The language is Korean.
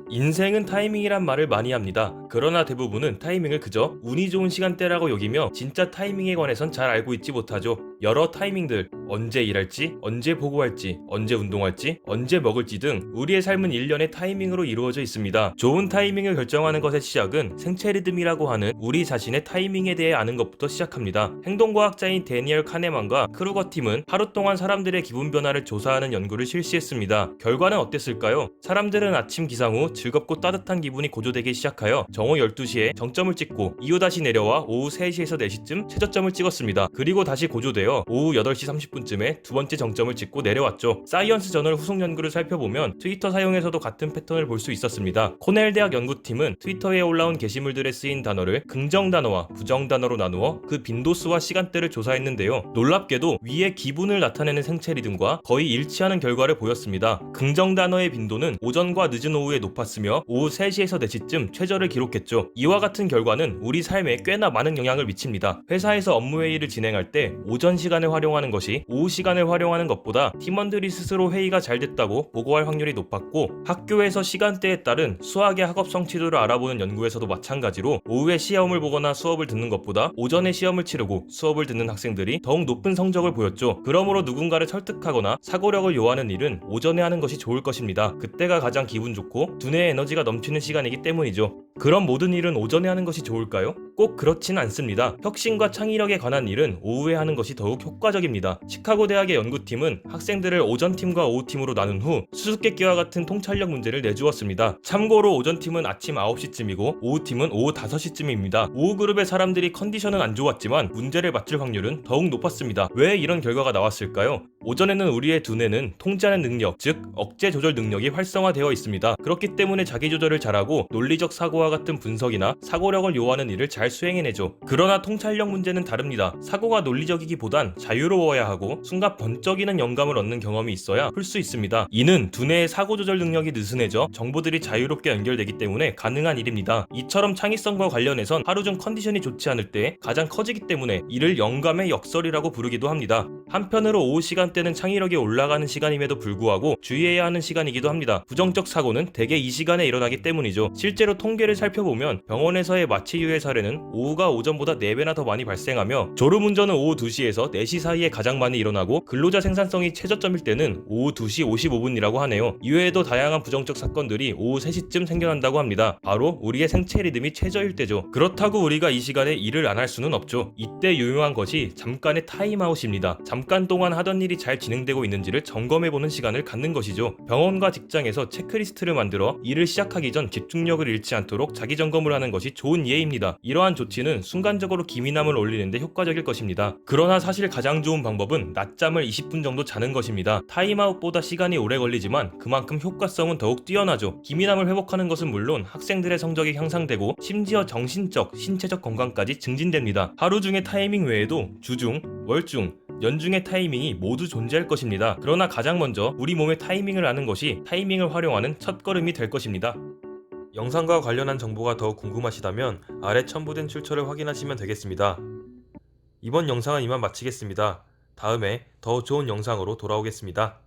인생은 타이밍이란 말을 많이 합니다. 그러나 대부분은 타이밍을 그저 운이 좋은 시간대라고 여기며 진짜 타이밍에 관해선 잘 알고 있지 못하죠. 여러 타이밍들, 언제 일할지, 언제 보고할지, 언제 운동할지, 언제 먹을지 등 우리의 삶은 일련의 타이밍으로 이루어져 있습니다. 좋은 타이밍을 결정하는 것의 시작은 생체 리듬이라고 하는 우리 자신의 타이밍에 대해 아는 것부터 시작합니다. 행동과학자인 데니얼 카네만과 크루거 팀은 하루 동안 사람들의 기분 변화를 조사하는 연구를 실시했습니다. 결과는 어땠을까요? 사람들은 아침 기상 후 즐겁고 따뜻한 기분이 고조되기 시작하여 정오 12시에 정점을 찍고 이후 다시 내려와 오후 3시에서 4시쯤 최저점을 찍었습니다. 그리고 다시 고조되어 오후 8시 30분쯤에 두 번째 정점을 찍고 내려왔죠. 사이언스 저널 후속 연구를 살펴보면 트위터 사용에서도 같은 패턴을 볼 수 있었습니다. 코넬 대학 연구팀은 트위터에 올라온 게시물들에 쓰인 단어를 긍정 단어와 부정 단어로 나누어 그 빈도수와 시간대를 조사했는데요. 놀랍게도 위의 기분을 나타내는 생체 리듬과 거의 일치하는 결과를 보였습니다. 긍정 단어의 빈도는 오전과 늦은 오후에 높았으며 오후 3시에서 4시쯤 최저를 기록했죠. 이와 같은 결과는 우리 삶에 꽤나 많은 영향을 미칩니다. 회사에서 업무 회의를 진행할 때 오전 시간을 활용하는 것이 오후 시간을 활용하는 것보다 팀원들이 스스로 회의가 잘 됐다고 보고할 확률이 높았고, 학교에서 시간대에 따른 수학의 학업 성취도를 알아보는 연구에서도 마찬가지로 오후에 시험을 보거나 수업을 듣는 것보다 오전에 시험을 치르고 수업을 듣는 학생들이 더욱 높은 성적을 보였죠. 그러므로 누군가를 설득하거나 사고력을 요하는 일은 오전에 하는 것이 좋을 것입니다. 그때가 가장 기분 좋고 두뇌에 에너지가 넘치는 시간이기 때문이죠. 그럼 모든 일은 오전에 하는 것이 좋을까요? 꼭 그렇진 않습니다. 혁신과 창의력에 관한 일은 오후에 하는 것이 더욱 효과적입니다. 시카고 대학의 연구팀은 학생들을 오전팀과 오후팀으로 나눈 후 수수께끼와 같은 통찰력 문제를 내주었습니다. 참고로 오전팀은 아침 9시쯤이고 오후팀은 오후 5시쯤입니다. 오후 그룹의 사람들이 컨디션은 안 좋았지만 문제를 맞출 확률은 더욱 높았습니다. 왜 이런 결과가 나왔을까요? 오전에는 우리의 두뇌는 통제하는 능력, 즉 억제 조절 능력이 활성화되어 있습니다. 그렇기 때문에 자기 조절을 잘하고 논리적 사고와 같은 분석이나 사고력을 요하는 일을 잘 수행해내죠. 그러나 통찰력 문제는 다릅니다. 사고가 논리적이기보단 자유로워야 하고 순간 번쩍이는 영감을 얻는 경험이 있어야 풀 수 있습니다. 이는 두뇌의 사고 조절 능력이 느슨해져 정보들이 자유롭게 연결되기 때문에 가능한 일입니다. 이처럼 창의성과 관련해선 하루 중 컨디션이 좋지 않을 때 가장 커지기 때문에 이를 영감의 역설이라고 부르기도 합니다. 한편으로 오후 시간대는 창의력이 올라가는 시간임에도 불구하고 주의해야 하는 시간이기도 합니다. 부정적 사고는 대개 이 시간에 일어나기 때문이죠. 실제로 통계를 살펴보면 병원에서의 마취 유해 사례는 오후가 오전보다 4배나 더 많이 발생하며 졸음운전은 오후 2시에서 4시 사이에 가장 많이 일어나고 근로자 생산성이 최저점일 때는 오후 2시 55분이라고 하네요. 이외에도 다양한 부정적 사건들이 오후 3시쯤 생겨난다고 합니다. 바로 우리의 생체 리듬이 최저일 때죠. 그렇다고 우리가 이 시간에 일을 안 할 수는 없죠. 이때 유용한 것이 잠깐의 타임아웃입니다. 잠깐 동안 하던 일이 잘 진행되고 있는지를 점검해보는 시간을 갖는 것이죠. 병원과 직장에서 체크리스트를 만들어 일을 시작하기 전 집중력을 잃지 않도록 자기 점검을 하는 것이 좋은 예입니다. 이러한 조치는 순간적으로 기민함을 올리는데 효과적일 것입니다. 그러나 사실 가장 좋은 방법은 낮잠을 20분 정도 자는 것입니다. 타임아웃보다 시간이 오래 걸리지만 그만큼 효과성은 더욱 뛰어나죠. 기민함을 회복하는 것은 물론 학생들의 성적이 향상되고 심지어 정신적, 신체적 건강까지 증진됩니다. 하루 중의 타이밍 외에도 주중, 월중, 연중의 타이밍이 모두 존재할 것입니다. 그러나 가장 먼저 우리 몸의 타이밍을 아는 것이 타이밍을 활용하는 첫걸음이 될 것입니다. 영상과 관련한 정보가 더 궁금하시다면 아래 첨부된 출처를 확인하시면 되겠습니다. 이번 영상은 이만 마치겠습니다. 다음에 더 좋은 영상으로 돌아오겠습니다.